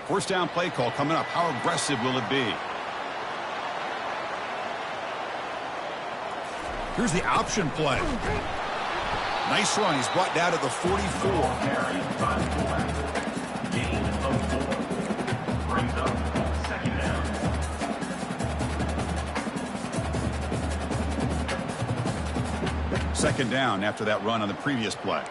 First down play call coming up. How aggressive will it be? Here's the option play. Nice run. He's brought down to the 44. Gain of 4. Brings up second down. Second down after that run on the previous play.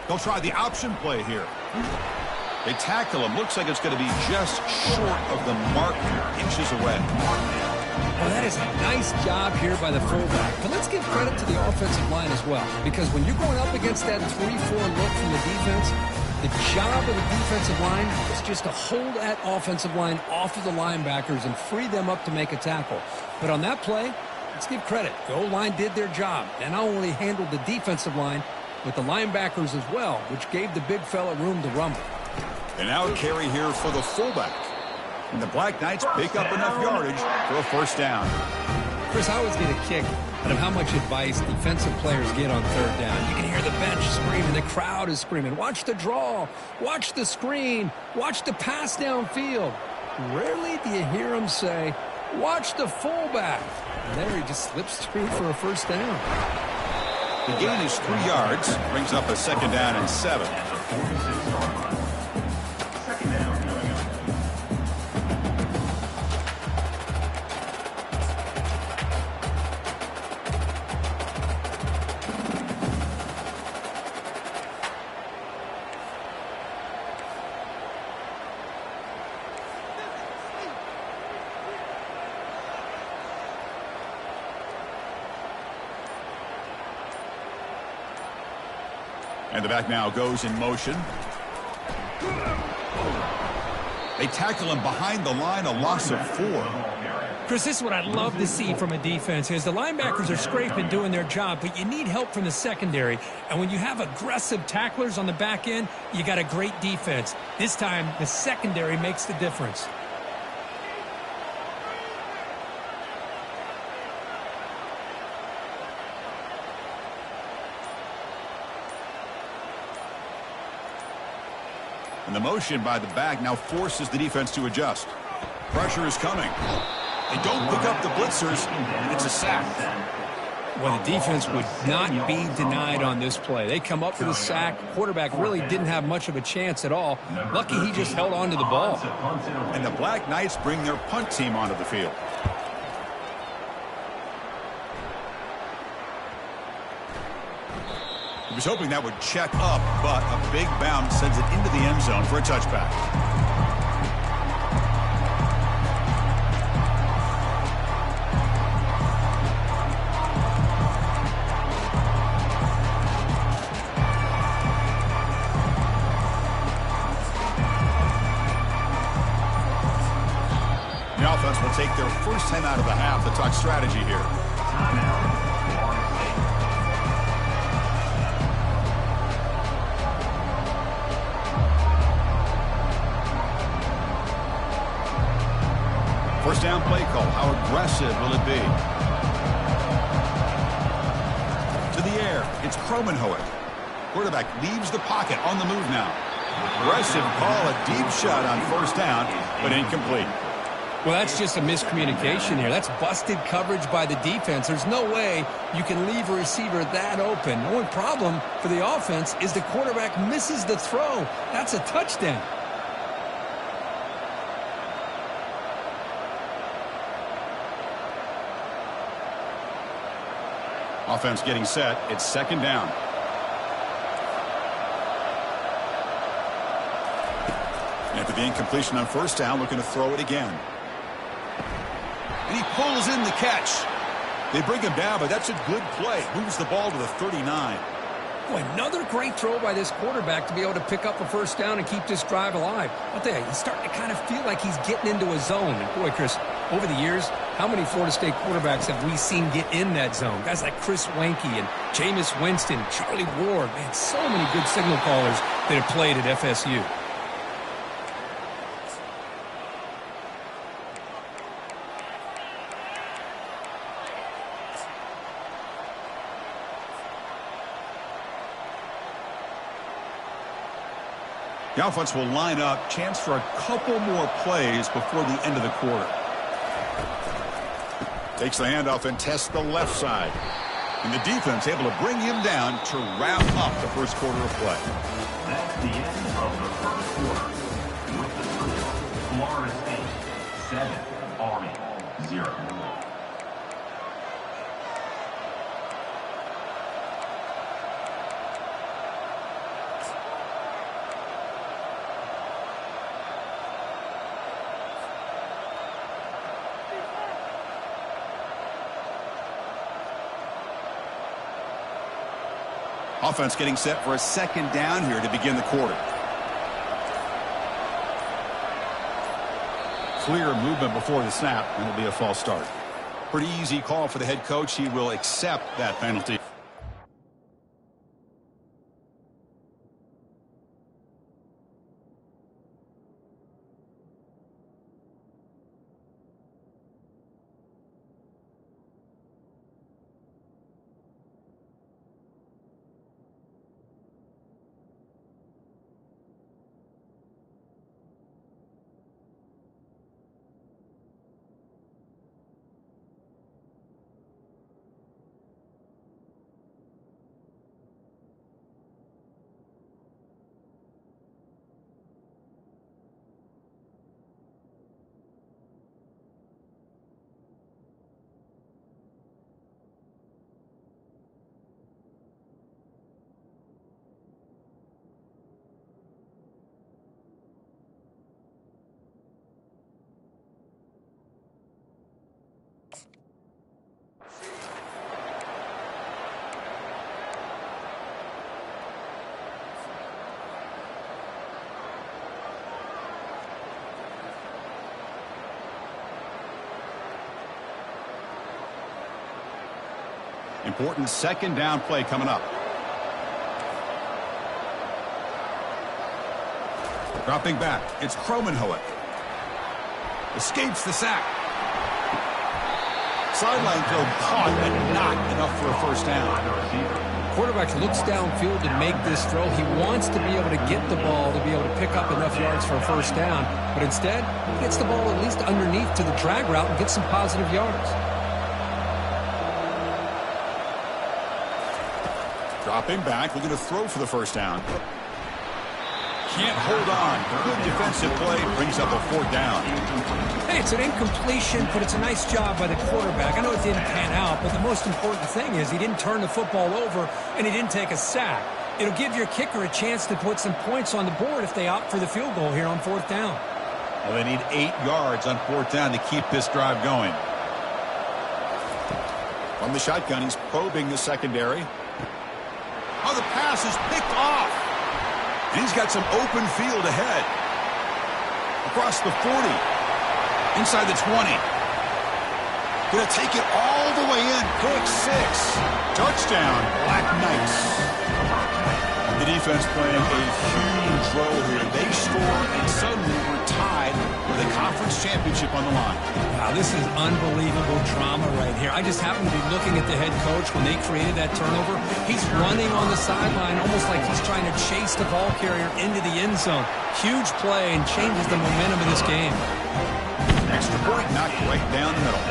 They'll try the option play here. They tackle him. Looks like it's going to be just short of the mark here, inches away. Well, that is a nice job here by the fullback. But let's give credit to the offensive line as well. Because when you're going up against that 3-4 look from the defense, the job of the defensive line is just to hold that offensive line off of the linebackers and free them up to make a tackle. But on that play, let's give credit. The O-line did their job. And not only handled the defensive line, with the linebackers as well, which gave the big fella room to rumble. And now a carry here for the fullback. And the Black Knights pick up enough yardage for a first down. Chris, I always get a kick out of how much advice defensive players get on third down. You can hear the bench screaming. The crowd is screaming. Watch the draw. Watch the screen. Watch the pass downfield. Rarely do you hear them say, watch the fullback. And there he just slips through for a first down. The gain is 3 yards, brings up a second down and 7. Second down going up. And the back now goes in motion. They tackle him behind the line, a loss of 4. Chris, this is what I'd love to see from a defense is the linebackers are scraping, doing their job, but you need help from the secondary. And when you have aggressive tacklers on the back end, you got a great defense. This time, the secondary makes the difference. And the motion by the back now forces the defense to adjust. Pressure is coming. They don't pick up the blitzers, and it's a sack. Well, the defense would not be denied on this play. They come up for the sack. Quarterback really didn't have much of a chance at all. Lucky he just held on to the ball. And the Black Knights bring their punt team onto the field. He was hoping that would check up, but a big bounce sends it into the end zone for a touchback. The offense will take their first 10 out of the half to talk strategy here. Timeout. First down play call. How aggressive will it be? To the air. It's Kromenhoek. Quarterback leaves the pocket on the move now. Aggressive call. A deep shot on first down, but incomplete. Well, that's just a miscommunication here. That's busted coverage by the defense. There's no way you can leave a receiver that open. The only problem for the offense is the quarterback misses the throw. That's a touchdown. Offense getting set. It's second down. After the incompletion on first down, looking to throw it again. And he pulls in the catch. They bring him down, but that's a good play. Moves the ball to the 39. Boy, another great throw by this quarterback to be able to pick up a first down and keep this drive alive. I'll tell you, he's starting to kind of feel like he's getting into a zone. And boy, Chris, over the years, how many Florida State quarterbacks have we seen get in that zone? Guys like Chris Wenke and Jameis Winston, Charlie Ward. Man, so many good signal callers that have played at FSU. The offense will line up. Chance for a couple more plays before the end of the quarter. Takes the handoff and tests the left side. And the defense able to bring him down to wrap up the first quarter of play. That's the end of the first quarter. With the score, Florida State 7, Army 0. Offense getting set for a second down here to begin the quarter. Clear movement before the snap, and it'll be a false start. Pretty easy call for the head coach. He will accept that penalty. Important second down play coming up. Dropping back, it's Kromenhoek. Escapes the sack. Sideline throw caught, but not enough for a first down. Quarterback looks downfield to make this throw. He wants to be able to get the ball to be able to pick up enough yards for a first down. But instead, he gets the ball at least underneath to the drag route and gets some positive yards. Dropping back, looking to throw for the first down. Can't hold on. Good defensive play, brings up a fourth down. Hey, it's an incompletion, but it's a nice job by the quarterback. I know it didn't pan out, but the most important thing is he didn't turn the football over and he didn't take a sack. It'll give your kicker a chance to put some points on the board if they opt for the field goal here on fourth down. Well, they need 8 yards on fourth down to keep this drive going. From the shotgun, he's probing the secondary. Oh, the pass is picked off. And he's got some open field ahead. Across the 40. Inside the 20. Gonna take it all the way in. Pick 6. Touchdown, Black Knights. The defense playing a huge role here. They score and suddenly we're tied with a conference championship on the line. Wow, this is unbelievable drama right here. I just happen to be looking at the head coach when they created that turnover. He's running on the sideline almost like he's trying to chase the ball carrier into the end zone. Huge play and changes the momentum of this game. Extra point knocked right down the middle.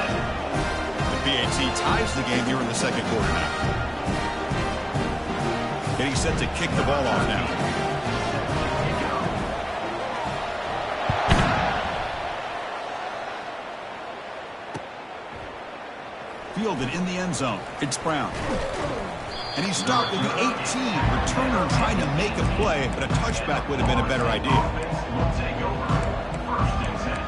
The PAT ties the game here in the second quarter now. Getting set to kick the ball off now. Fielded in the end zone. It's Brown. And he's stopped at the 18. Returner trying to make a play, but a touchback would have been a better idea. Will take over. First and 10.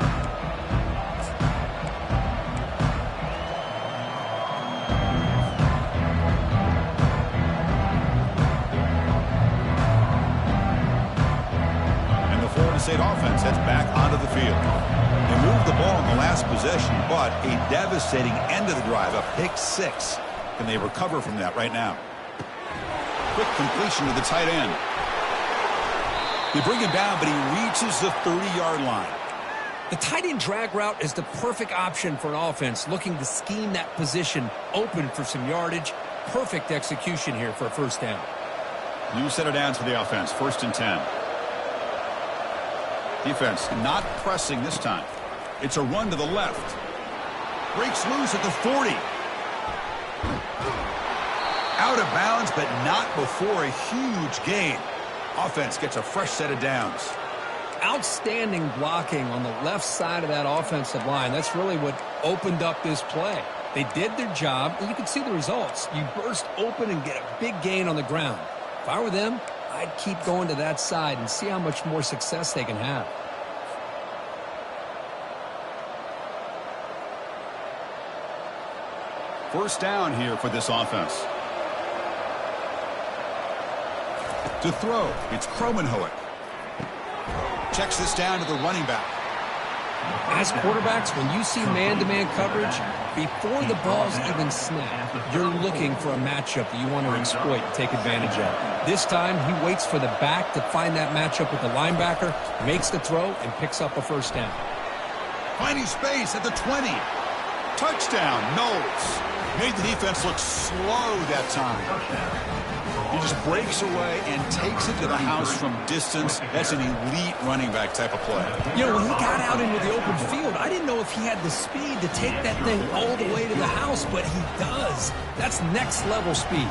And the Florida State offense heads back onto the field. They moved the ball in the last possession, but a devastating end of the drive, a pick 6. Can they recover from that right now? Quick completion to the tight end. They bring him down, but he reaches the 30-yard line. The tight end drag route is the perfect option for an offense looking to scheme that position open for some yardage. Perfect execution here for a first down. New set of downs for the offense. First and 10. Defense not pressing this time. It's a run to the left. Breaks loose at the 40. Out of bounds, but not before a huge gain. Offense gets a fresh set of downs. Outstanding blocking on the left side of that offensive line. That's really what opened up this play. They did their job, and you can see the results. You burst open and get a big gain on the ground. If I were them, I'd keep going to that side and see how much more success they can have. First down here for this offense. To throw, it's Kromenhoek. Checks this down to the running back. As quarterbacks, when you see man-to-man coverage, before the ball's even snapped, you're looking for a matchup that you want to exploit and take advantage of. This time, he waits for the back to find that matchup with the linebacker, makes the throw, and picks up a first down. Finding space at the 20. Touchdown, Knowles. Made the defense look slow that time. He just breaks away and takes it to the house from distance. That's an elite running back type of play. You know, when he got out into the open field, I didn't know if he had the speed to take that thing all the way to the house, but he does. That's next-level speed.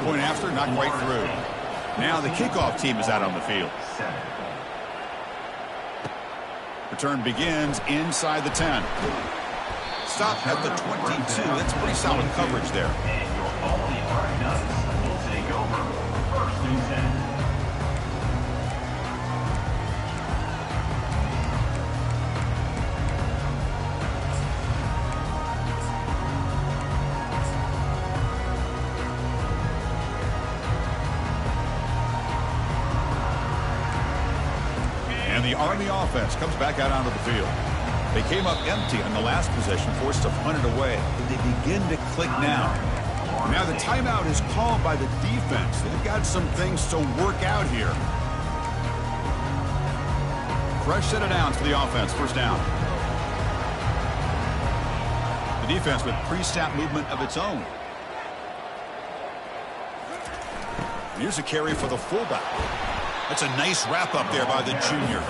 Point after, not quite through. Now the kickoff team is out on the field. Return begins inside the 10. Stop at the 22. That's pretty solid coverage there. And the Army offense comes back out onto the field. They came up empty on the last possession, forced to punt it away. But they begin to click now. Now the timeout is called by the defense. They've got some things to work out here. Fresh set of downs for the offense. First down. The defense with pre-snap movement of its own. Here's a carry for the fullback. That's a nice wrap up there by the junior.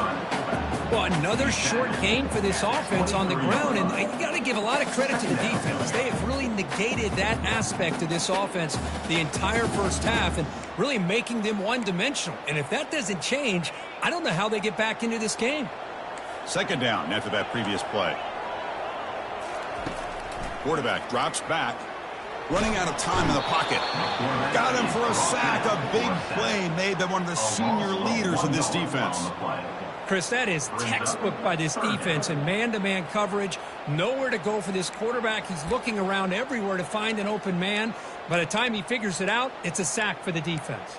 Well, another short gain for this offense on the ground, and you got to give a lot of credit to the defense. They have really negated that aspect of this offense the entire first half and really making them one-dimensional. And if that doesn't change, I don't know how they get back into this game. Second down after that previous play. Quarterback drops back. Running out of time in the pocket. Got him for a sack. A big play made by one of the senior leaders in this defense. Chris, that is textbook by this defense in man-to-man coverage. Nowhere to go for this quarterback. He's looking around everywhere to find an open man. By the time he figures it out, it's a sack for the defense.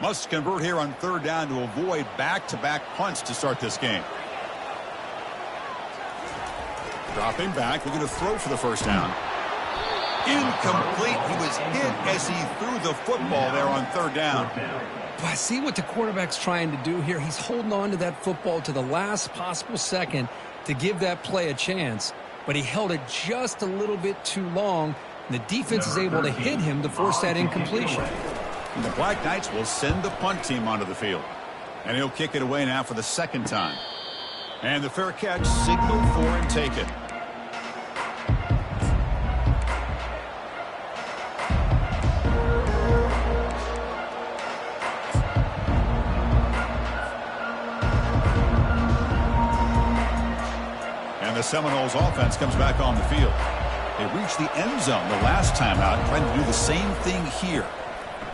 Must convert here on third down to avoid back-to-back punts to start this game. Dropping back, looking to throw for the first down. Incomplete. He was hit as he threw the football there on third down. But I see what the quarterback's trying to do here. He's holding on to that football to the last possible second to give that play a chance. But he held it just a little bit too long. And the defense is able to hit him to force that incompletion. And the Black Knights will send the punt team onto the field. And he'll kick it away now for the second time. And the fair catch signaled for and taken. And the Seminoles offense comes back on the field. They reached the end zone the last time out, trying to do the same thing here.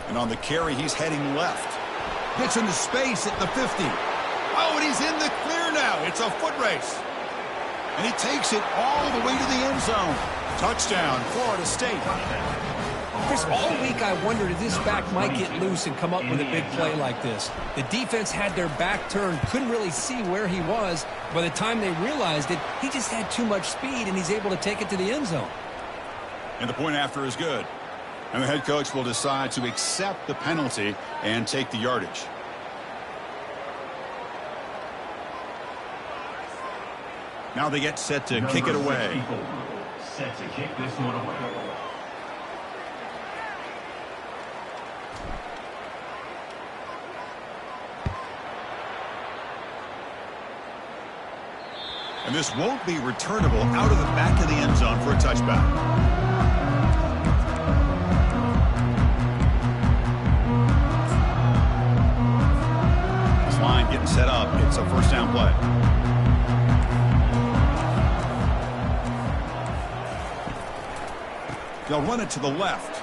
And on the carry, he's heading left. Gets into space at the 50. Oh, and he's in the clear now. It's a foot race. And he takes it all the way to the end zone. Touchdown, Florida State. Chris, all week I wondered if this back might get loose and come up with a big play like this. The defense had their back turned, couldn't really see where he was. By the time they realized it, he just had too much speed, and he's able to take it to the end zone. And the point after is good. And the head coach will decide to accept the penalty and take the yardage. Now they get set to kick it away. Set to kick this one away. And this won't be returnable out of the back of the end zone for a touchback. This line getting set up. It's a first down play. They'll run it to the left.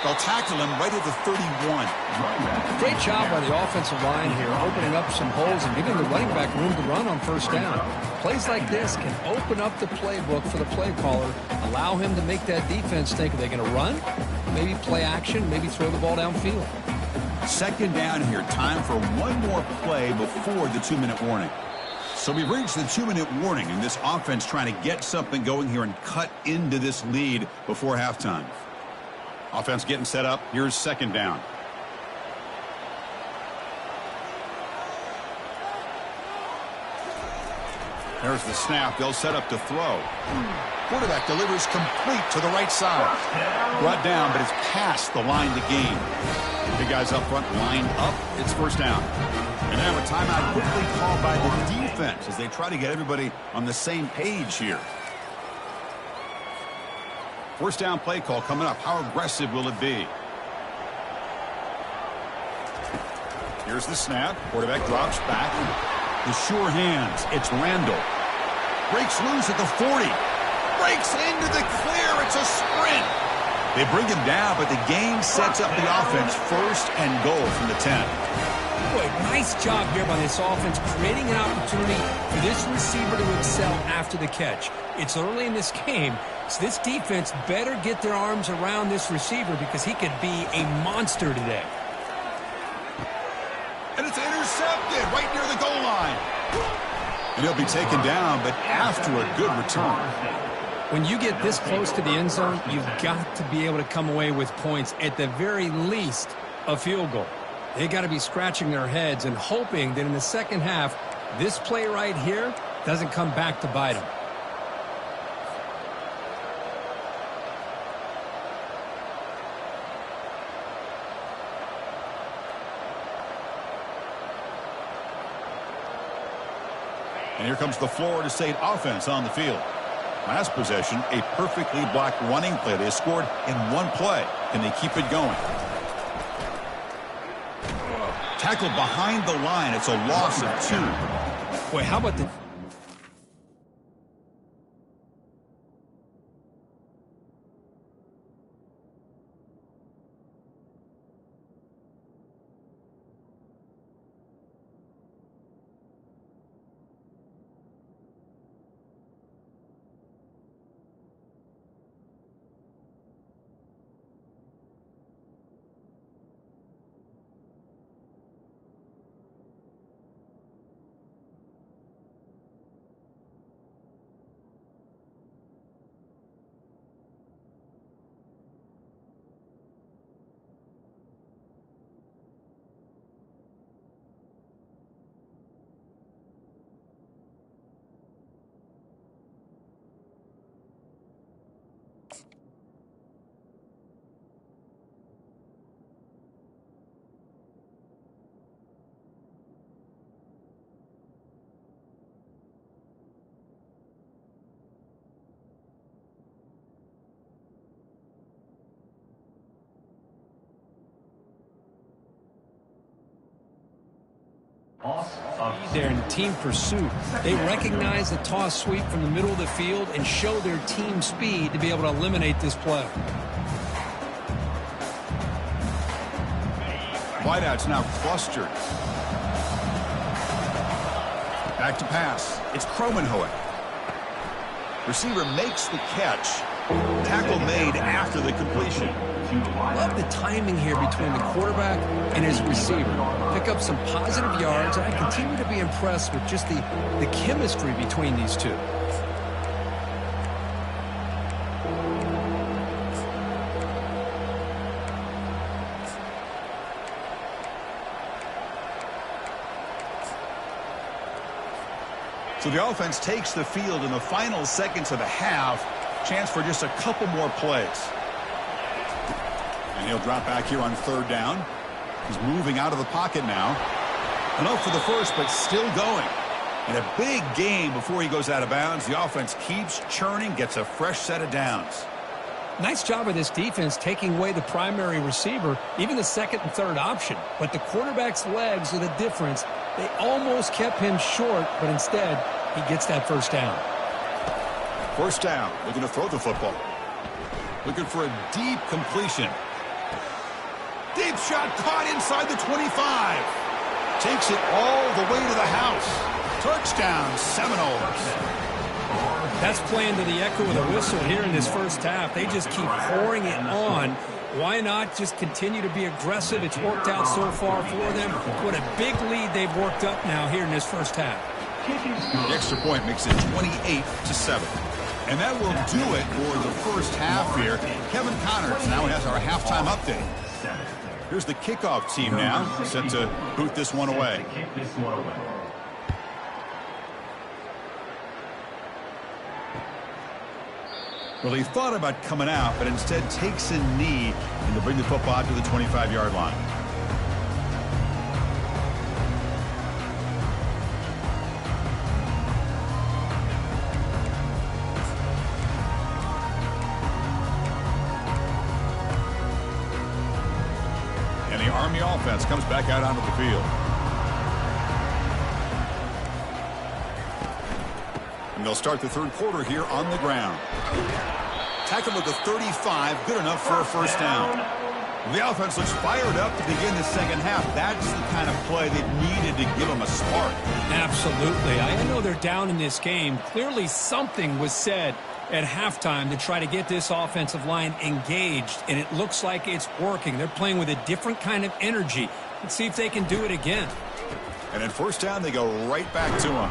They'll tackle him right at the 31. Great job by the offensive line here, opening up some holes and giving the running back room to run on first down. Plays like this can open up the playbook for the play caller, allow him to make that defense think, are they going to run? Maybe play action, maybe throw the ball downfield. Second down here. Time for one more play before the 2-minute warning. So we've reached the 2-minute warning, and this offense trying to get something going here and cut into this lead before halftime. Offense getting set up. Here's second down. There's the snap. They'll set up to throw. Quarterback delivers complete to the right side. Brought down, but it's past the line to gain. Big guys up front, lined up. It's first down. And now a timeout quickly called by the defense as they try to get everybody on the same page here. First down play call coming up. How aggressive will it be? Here's the snap. Quarterback drops back. The sure hands. It's Randall. Breaks loose at the 40. Breaks into the clear. It's a sprint. They bring him down, but the game sets up the offense first and goal from the 10. Boy, nice job here by this offense, creating an opportunity for this receiver to excel after the catch. It's early in this game, so this defense better get their arms around this receiver because he could be a monster today. And it's intercepted right near the goal line. And he'll be taken down, but after a good return. When you get this close to the end zone, you've got to be able to come away with points, at the very least, a field goal. They got to be scratching their heads and hoping that in the second half, this play right here doesn't come back to bite them. And here comes the Florida State offense on the field. Last possession, a perfectly blocked running play. They scored in one play. Can they keep it going? Tackled behind the line. It's a loss of 2. Boy, how about the... There in team pursuit. They recognize the toss sweep from the middle of the field and show their team speed to be able to eliminate this play. Wideouts now clustered. Back to pass. It's Kromenhoek. Receiver makes the catch. Tackle made after the completion. Love the timing here between the quarterback and his receiver. Pick up some positive yards, and I continue to be impressed with just the chemistry between these two. So the offense takes the field in the final seconds of the half. Chance for just a couple more plays. And he'll drop back here on third down. He's moving out of the pocket now. Enough for the first, but still going. And a big game before he goes out of bounds. The offense keeps churning, gets a fresh set of downs. Nice job of this defense taking away the primary receiver, even the second and third option. But the quarterback's legs are the difference. They almost kept him short, but instead, he gets that first down. First down, looking to throw the football. Looking for a deep completion. Deep shot caught inside the 25. Takes it all the way to the house. Touchdown, Seminoles. That's playing to the echo of the whistle here in this first half. They just keep pouring it on. Why not just continue to be aggressive? It's worked out so far for them. What a big lead they've worked up now here in this first half. The extra point makes it 28-7. And that will do it for the first half here. Kevin Connors now has our halftime update. Here's the kickoff team now, set to boot this one away. Well, he thought about coming out, but instead takes a knee and to bring the football out to the 25-yard line. And the Army offense comes back out onto the field. And they'll start the third quarter here on the ground. Tackled at the 35, good enough for a first down. The offense looks fired up to begin the second half. That's the kind of play they needed to give them a spark. Absolutely. I know they're down in this game. Clearly something was said at halftime to try to get this offensive line engaged, and it looks like it's working. They're playing with a different kind of energy. Let's see if they can do it again. And at first down, they go right back to him.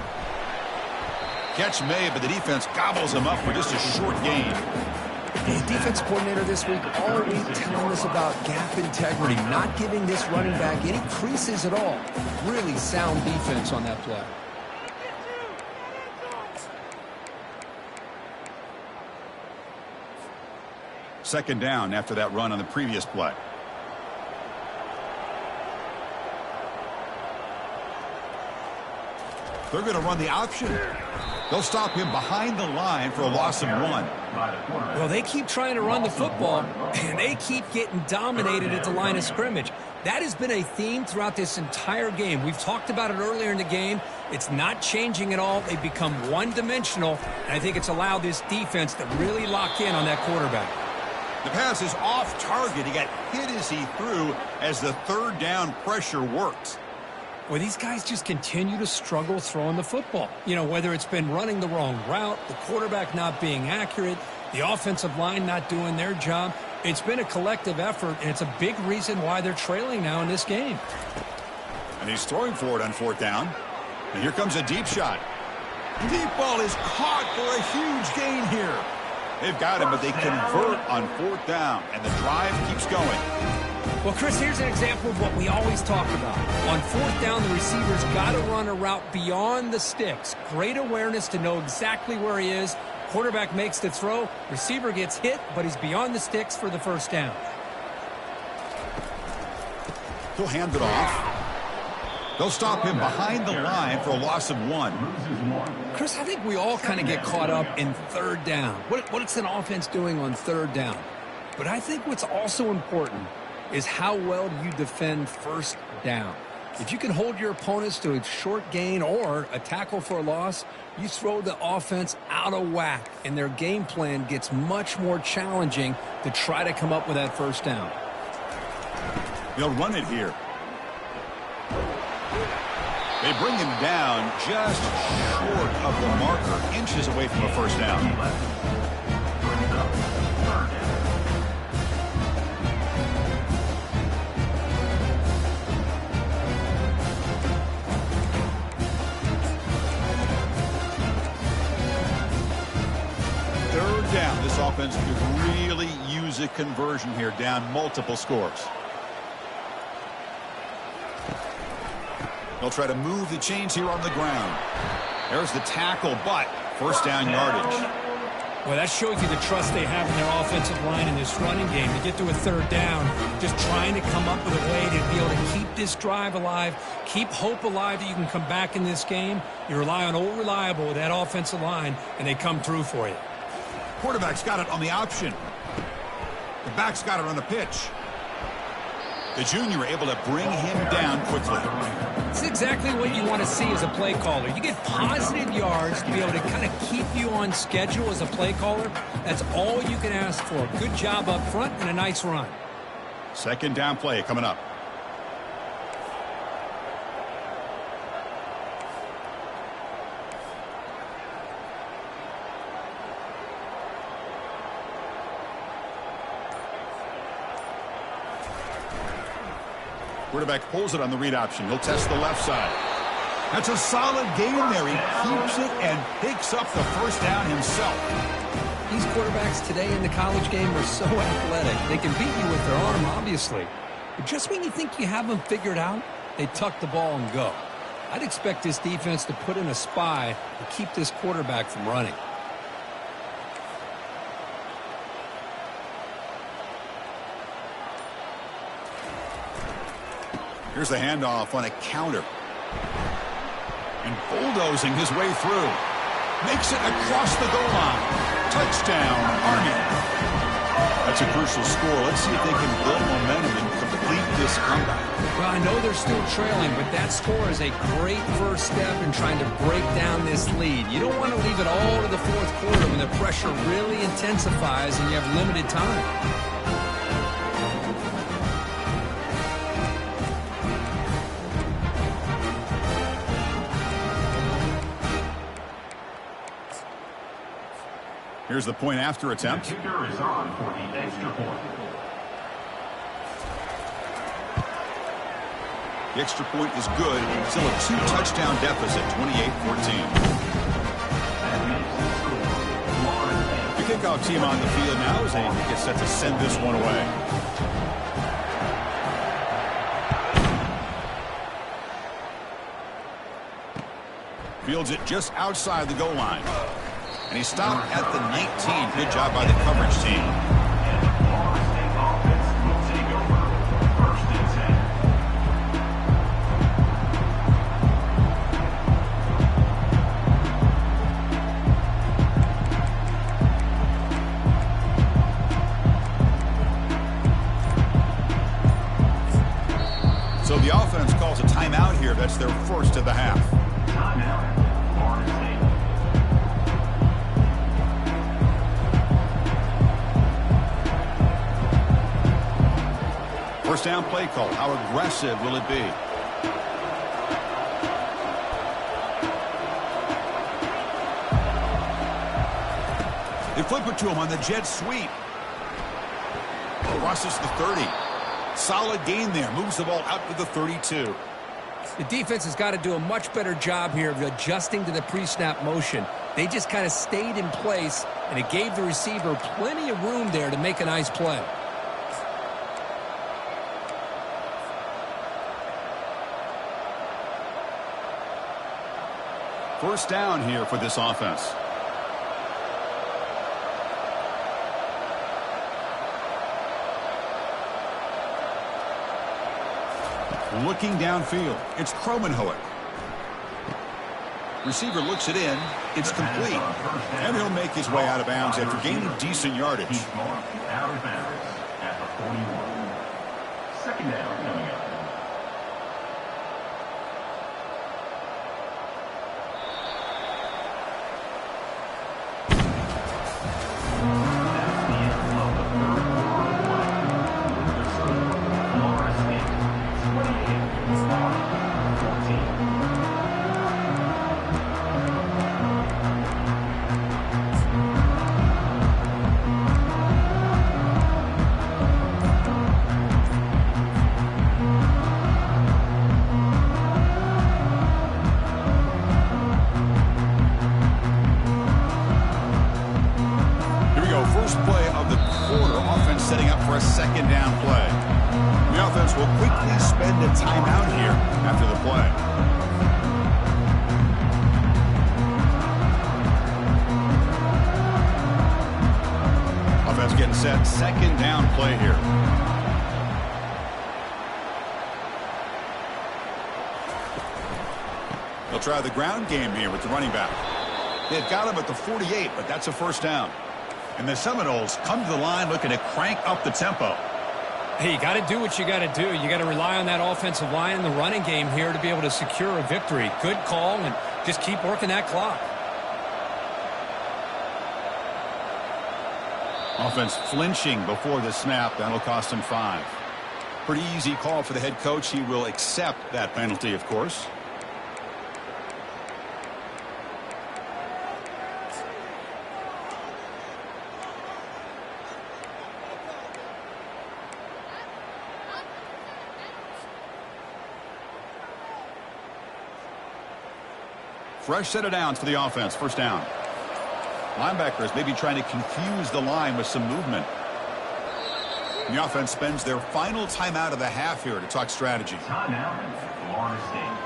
Catch made, but the defense gobbles him up for just a short gain. The defense coordinator this week all week telling us about gap integrity, not giving this running back any creases at all. Really sound defense on that play. Second down after that run on the previous play. They're going to run the option. They'll stop him behind the line for a loss of 1. Well, they keep trying to run the football, and they keep getting dominated at the line of scrimmage. That has been a theme throughout this entire game. We've talked about it earlier in the game. It's not changing at all. They've become one-dimensional, and I think it's allowed this defense to really lock in on that quarterback. The pass is off target. He got hit as he threw as the third down pressure worked. Well, these guys just continue to struggle throwing the football. You know, whether it's been running the wrong route, the quarterback not being accurate, the offensive line not doing their job. It's been a collective effort, and it's a big reason why they're trailing now in this game. And he's throwing for it on fourth down. And here comes a deep shot. Deep ball is caught for a huge gain here. They've got him, but they convert on fourth down, and the drive keeps going. Well, Chris, here's an example of what we always talk about. On fourth down, the receiver's got to run a route beyond the sticks. Great awareness to know exactly where he is. Quarterback makes the throw. Receiver gets hit, but he's beyond the sticks for the first down. He'll hand it off. They'll stop him behind the line for a loss of 1. Chris, I think we all kind of get caught up in third down. What's an offense doing on third down? But I think what's also important is how well you defend first down. If you can hold your opponents to a short gain or a tackle for a loss, you throw the offense out of whack, and their game plan gets much more challenging to try to come up with that first down. They'll run it here. They bring him down just short of the marker, inches away from a first down. Down. This offense could really use a conversion here, down multiple scores. They'll try to move the chains here on the ground. There's the tackle, but first down yardage. Well, that shows you the trust they have in their offensive line in this running game. To get to a third down, just trying to come up with a way to be able to keep this drive alive, keep hope alive that you can come back in this game. You rely on old reliable with that offensive line, and they come through for you. Quarterback's got it on the option. The back's got it on the pitch. The junior able to bring him down quickly. It's exactly what you want to see as a play caller. You get positive yards to be able to kind of keep you on schedule as a play caller. That's all you can ask for. Good job up front and a nice run. Second down play coming up. Quarterback pulls it on the read option. He'll test the left side. That's a solid gain there. He keeps it and picks up the first down himself. These quarterbacks today in the college game are so athletic. They can beat you with their arm, obviously. But just when you think you have them figured out, they tuck the ball and go. I'd expect this defense to put in a spy to keep this quarterback from running. Here's the handoff on a counter. And bulldozing his way through. Makes it across the goal line. Touchdown, Army. That's a crucial score. Let's see if they can build momentum and complete this comeback. Well, I know they're still trailing, but that score is a great first step in trying to break down this lead. You don't want to leave it all to the fourth quarter when the pressure really intensifies and you have limited time. Here's the point after attempt. The kicker is on for the extra point. The extra point is good. Still a two-touchdown deficit, 28-14. The kickoff team on the field now as they get set to send this one away. Fields it just outside the goal line. And he stopped at the 19. Good job by the coverage team. And the Florida State offense will take over. First and 10. So the offense calls a timeout here. That's their first of the half. Timeout, Florida State. First down play call. How aggressive will it be? They flip it to him on the jet sweep. Crosses the 30. Solid gain there. Moves the ball out to the 32. The defense has got to do a much better job here of adjusting to the pre-snap motion. They just kind of stayed in place, and it gave the receiver plenty of room there to make a nice play. First down here for this offense. Looking downfield. It's Kromenhoek. Receiver looks it in. It's complete. And he'll make his way out of bounds after gaining decent yardage. He's marked out of bounds at the 41. Second down coming up. Setting up for a second down play. The offense will quickly spend a timeout here after the play. getting set. Second down play here. They'll try the ground game here with the running back. They've got him at the 48, but that's a first down. And the Seminoles come to the line looking to crank up the tempo. Hey, you got to do what you got to do. You got to rely on that offensive line in the running game here to be able to secure a victory. Good call, and just keep working that clock. Offense flinching before the snap. That'll cost him 5. Pretty easy call for the head coach. He will accept that penalty, of course. Fresh set of downs for the offense. First down. Linebackers maybe trying to confuse the line with some movement. The offense spends their final timeout of the half here to talk strategy. Timeout, Florida State.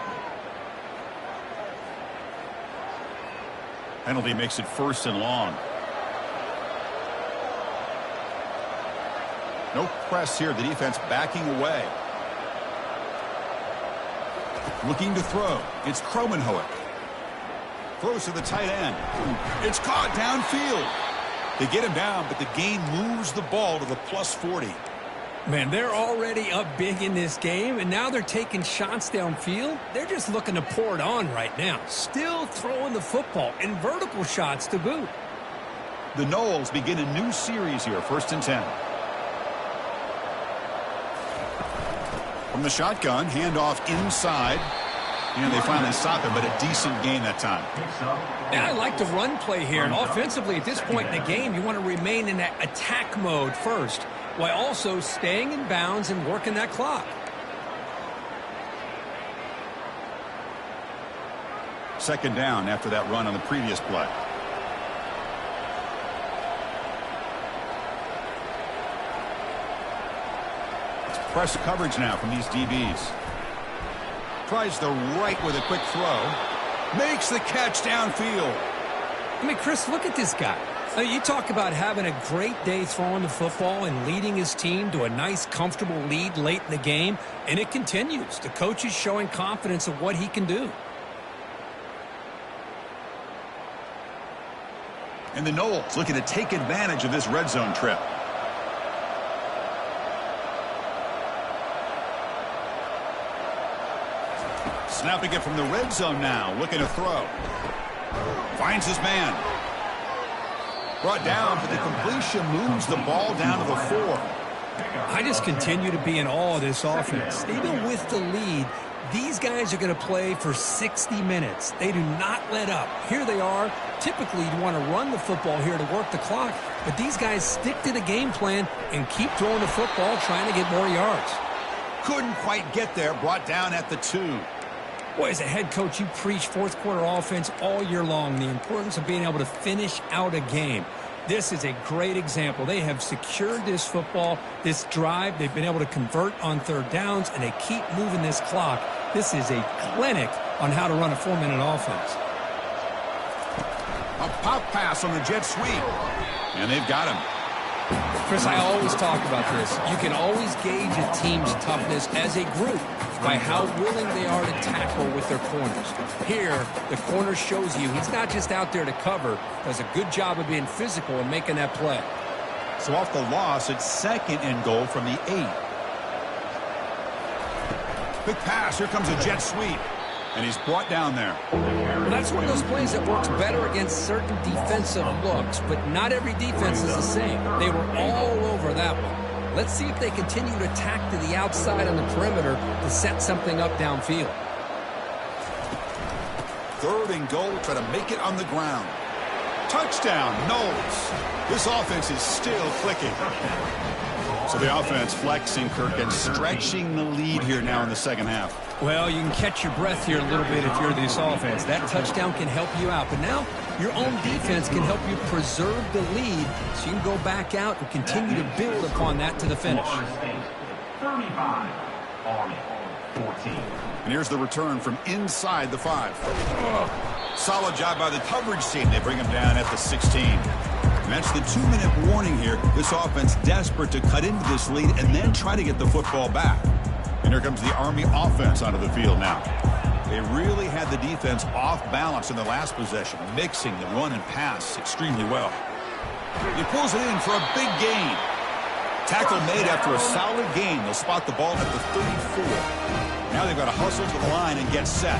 Penalty makes it first and long. No press here. The defense backing away. Looking to throw. It's Kromenhoek. Throws to the tight end. It's caught downfield. They get him down, but the gain moves the ball to the plus 40. Man, they're already up big in this game, and now they're taking shots downfield. They're just looking to pour it on right now. Still throwing the football, and vertical shots to boot. The Noles begin a new series here, 1st and 10. From the shotgun, handoff inside. And they finally stop him, but a decent gain that time. Yeah, I like the run play here. And offensively, at this point in the game, you want to remain in that attack mode first, while also staying in bounds and working that clock. Second down after that run on the previous play. It's press coverage now from these DBs. Tries the right with a quick throw. Makes the catch downfield. I mean, Chris, look at this guy. You talk about having a great day throwing the football and leading his team to a nice, comfortable lead late in the game, and it continues. The coach is showing confidence of what he can do. And the Noles looking to take advantage of this red zone trip. Snapping it from the red zone now, looking to throw. Finds his man. Brought down, but the completion moves the ball down to the 4. I just continue to be in awe of this offense. Even with the lead, these guys are going to play for 60 minutes. They do not let up. Here they are. Typically, you want to run the football here to work the clock, but these guys stick to the game plan and keep throwing the football, trying to get more yards. Couldn't quite get there. Brought down at the 2. Boy, as a head coach, you preach fourth quarter offense all year long, the importance of being able to finish out a game. This is a great example. They have secured this football, this drive. They've been able to convert on third downs, and they keep moving this clock. This is a clinic on how to run a 4-minute offense. A pop pass on the jet sweep. And they've got him. Chris, I always talk about this. You can always gauge a team's toughness as a group by how willing they are to tackle with their corners. Here, the corner shows you he's not just out there to cover, does a good job of being physical and making that play. So off the loss, it's 2nd and goal from the 8. Big pass. Here comes a jet sweep. And he's brought down there. Well, that's one of those plays that works better against certain defensive looks, but not every defense is the same. They were all over that one. Let's see if they continue to tack to the outside on the perimeter to set something up downfield. 3rd and goal. Try to make it on the ground. Touchdown, Noles. This offense is still clicking. So the offense flexing, Kirk, and stretching the lead here now in the second half. Well, you can catch your breath here a little bit if you're this offense. That touchdown can help you out. But now your own defense can help you preserve the lead so you can go back out and continue to build upon that to the finish. 35, Army 14. And here's the return from inside the 5. Solid job by the coverage team. They bring him down at the 16. And that's the 2-minute warning here. This offense desperate to cut into this lead and then try to get the football back. And here comes the Army offense onto the field now. They really had the defense off balance in the last possession, mixing the run and pass extremely well. He pulls it in for a big gain. Tackle made after a solid gain. They'll spot the ball at the 34. Now they've got to hustle to the line and get set.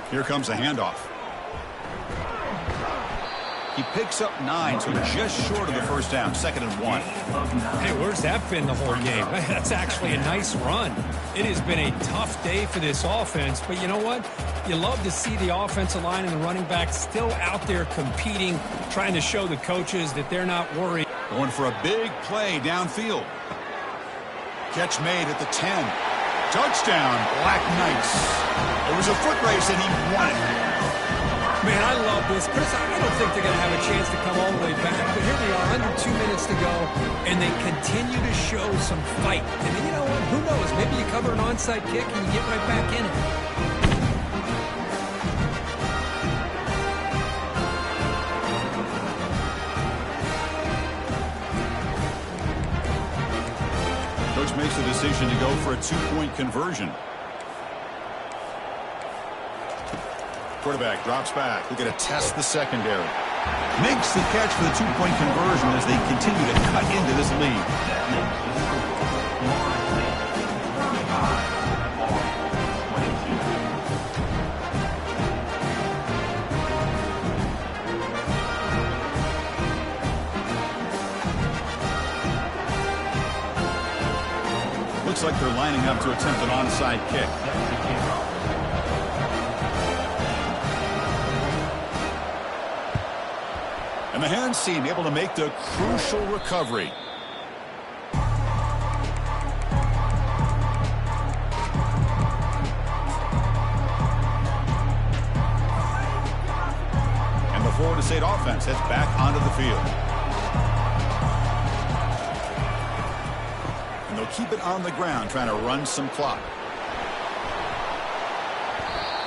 Here comes a handoff. He picks up 9, so just short of the first down, 2nd and 1. Hey, where's that been the whole game? That's actually a nice run. It has been a tough day for this offense, but you know what? You love to see the offensive line and the running back still out there competing, trying to show the coaches that they're not worried. Going for a big play downfield. Catch made at the 10. Touchdown, Black Knights. It was a foot race, and he won it. Man, I love this. Chris, I don't think they're going to have a chance to come all the way back, but here we are, under 2 minutes to go, and they continue to show some fight. And you know what? Who knows? Maybe you cover an onside kick and you get right back in it. Coach makes the decision to go for a 2-point conversion. Quarterback drops back. We're going to test the secondary. Makes the catch for the 2-point conversion as they continue to cut into this lead. Looks like they're lining up to attempt an onside kick. And the hands team able to make the crucial recovery. And the Florida State offense heads back onto the field. And they'll keep it on the ground, trying to run some clock.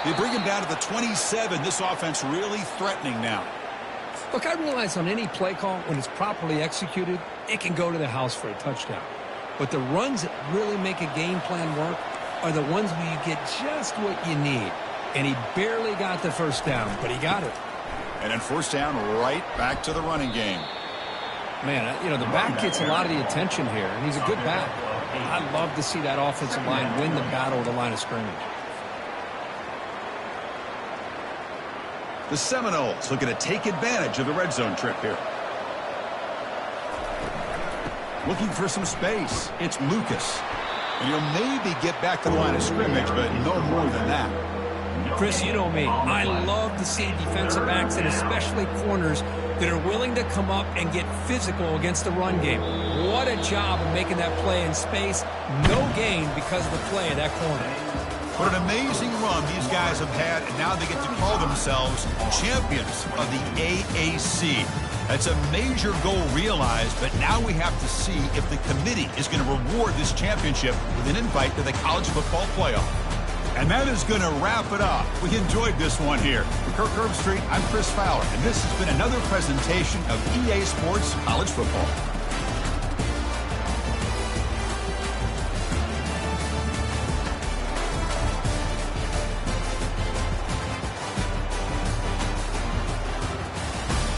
They bring him down to the 27. This offense really threatening now. Look, I realize on any play call, when it's properly executed, it can go to the house for a touchdown. But the runs that really make a game plan work are the ones where you get just what you need. And he barely got the first down, but he got it. And then first down, right back to the running game. Man, you know, the back gets a lot of the attention here, and he's a good back. I love to see that offensive line win the battle at the line of scrimmage. The Seminoles looking to take advantage of the red zone trip here. Looking for some space. It's Lucas. And he'll maybe get back to the line of scrimmage, but no more than that. Chris, you know me. I love to see defensive backs and especially corners that are willing to come up and get physical against the run game. What a job of making that play in space. No gain because of the play of that corner. What an amazing run these guys have had, and now they get to call themselves champions of the AAC. That's a major goal realized, but now we have to see if the committee is going to reward this championship with an invite to the college football playoff. And that is going to wrap it up. We enjoyed this one here. For Kirk Herbstreit, I'm Chris Fowler, and this has been another presentation of EA Sports College Football.